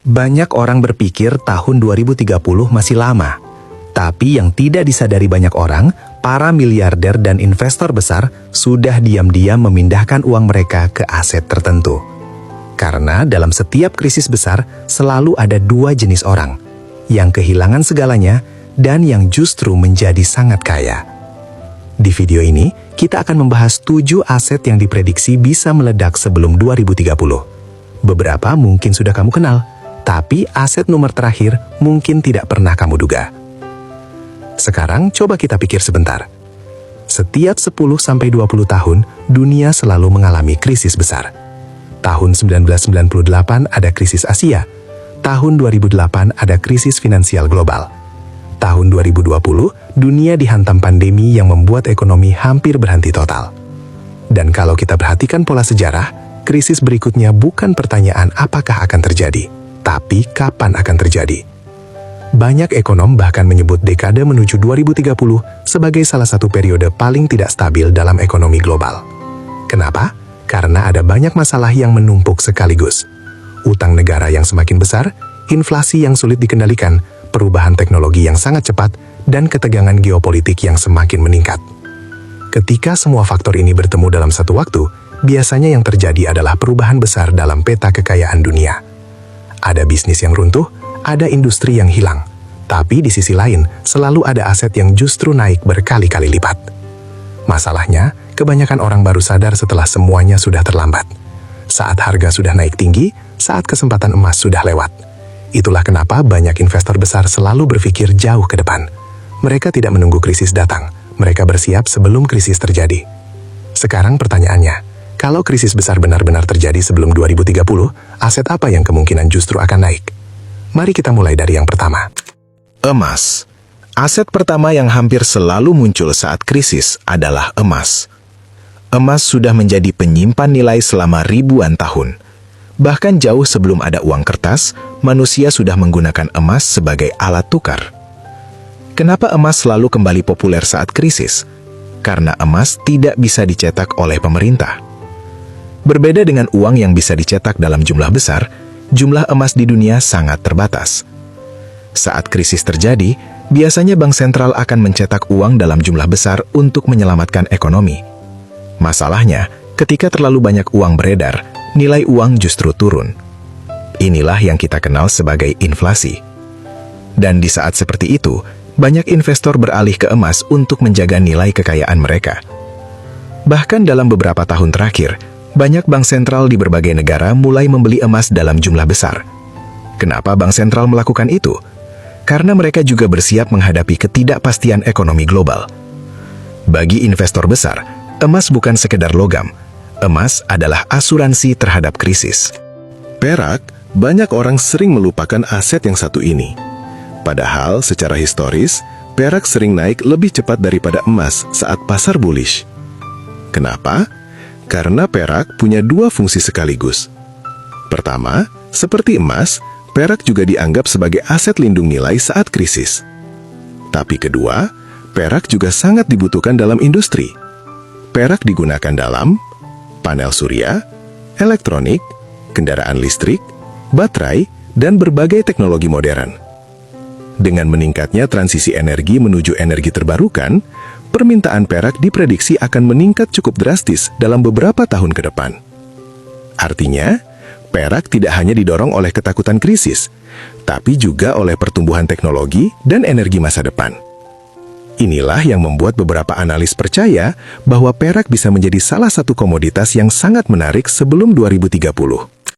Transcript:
Banyak orang berpikir tahun 2030 masih lama. Tapi yang tidak disadari banyak orang, para miliarder dan investor besar sudah diam-diam memindahkan uang mereka ke aset tertentu. Karena dalam setiap krisis besar selalu ada dua jenis orang, yang kehilangan segalanya dan yang justru menjadi sangat kaya. Di video ini, kita akan membahas 7 aset yang diprediksi bisa meledak sebelum 2030. Beberapa mungkin sudah kamu kenal, tapi aset nomor terakhir mungkin tidak pernah kamu duga. Sekarang coba kita pikir sebentar. Setiap 10-20 tahun, dunia selalu mengalami krisis besar. Tahun 1998 ada krisis Asia. Tahun 2008 ada krisis finansial global. Tahun 2020, dunia dihantam pandemi yang membuat ekonomi hampir berhenti total. Dan kalau kita perhatikan pola sejarah, krisis berikutnya bukan pertanyaan apakah akan terjadi, tapi kapan akan terjadi. Banyak ekonom bahkan menyebut dekade menuju 2030 sebagai salah satu periode paling tidak stabil dalam ekonomi global. Kenapa? Karena ada banyak masalah yang menumpuk sekaligus. Utang negara yang semakin besar, inflasi yang sulit dikendalikan, perubahan teknologi yang sangat cepat, dan ketegangan geopolitik yang semakin meningkat. Ketika semua faktor ini bertemu dalam satu waktu, biasanya yang terjadi adalah perubahan besar dalam peta kekayaan dunia. Ada bisnis yang runtuh, ada industri yang hilang, tapi di sisi lain selalu ada aset yang justru naik berkali-kali lipat. Masalahnya, kebanyakan orang baru sadar setelah semuanya sudah terlambat. Saat harga sudah naik tinggi, saat kesempatan emas sudah lewat. Itulah kenapa banyak investor besar selalu berpikir jauh ke depan. Mereka tidak menunggu krisis datang, mereka bersiap sebelum krisis terjadi. Sekarang pertanyaannya, kalau krisis besar benar-benar terjadi sebelum 2030, aset apa yang kemungkinan justru akan naik? Mari kita mulai dari yang pertama. Emas. Aset pertama yang hampir selalu muncul saat krisis adalah emas. Emas sudah menjadi penyimpan nilai selama ribuan tahun. Bahkan jauh sebelum ada uang kertas, manusia sudah menggunakan emas sebagai alat tukar. Kenapa emas selalu kembali populer saat krisis? Karena emas tidak bisa dicetak oleh pemerintah. Berbeda dengan uang yang bisa dicetak dalam jumlah besar, jumlah emas di dunia sangat terbatas. Saat krisis terjadi, biasanya bank sentral akan mencetak uang dalam jumlah besar untuk menyelamatkan ekonomi. Masalahnya, ketika terlalu banyak uang beredar, nilai uang justru turun. Inilah yang kita kenal sebagai inflasi. Dan di saat seperti itu, banyak investor beralih ke emas untuk menjaga nilai kekayaan mereka. Bahkan dalam beberapa tahun terakhir, banyak bank sentral di berbagai negara mulai membeli emas dalam jumlah besar. Kenapa bank sentral melakukan itu? Karena mereka juga bersiap menghadapi ketidakpastian ekonomi global. Bagi investor besar, emas bukan sekedar logam. Emas adalah asuransi terhadap krisis. Perak, banyak orang sering melupakan aset yang satu ini. Padahal secara historis, perak sering naik lebih cepat daripada emas saat pasar bullish. Kenapa? Karena perak punya dua fungsi sekaligus. Pertama, seperti emas, perak juga dianggap sebagai aset lindung nilai saat krisis. Tapi kedua, perak juga sangat dibutuhkan dalam industri. Perak digunakan dalam panel surya, elektronik, kendaraan listrik, baterai, dan berbagai teknologi modern. Dengan meningkatnya transisi energi menuju energi terbarukan, permintaan perak diprediksi akan meningkat cukup drastis dalam beberapa tahun ke depan. Artinya, perak tidak hanya didorong oleh ketakutan krisis, tapi juga oleh pertumbuhan teknologi dan energi masa depan. Inilah yang membuat beberapa analis percaya bahwa perak bisa menjadi salah satu komoditas yang sangat menarik sebelum 2030.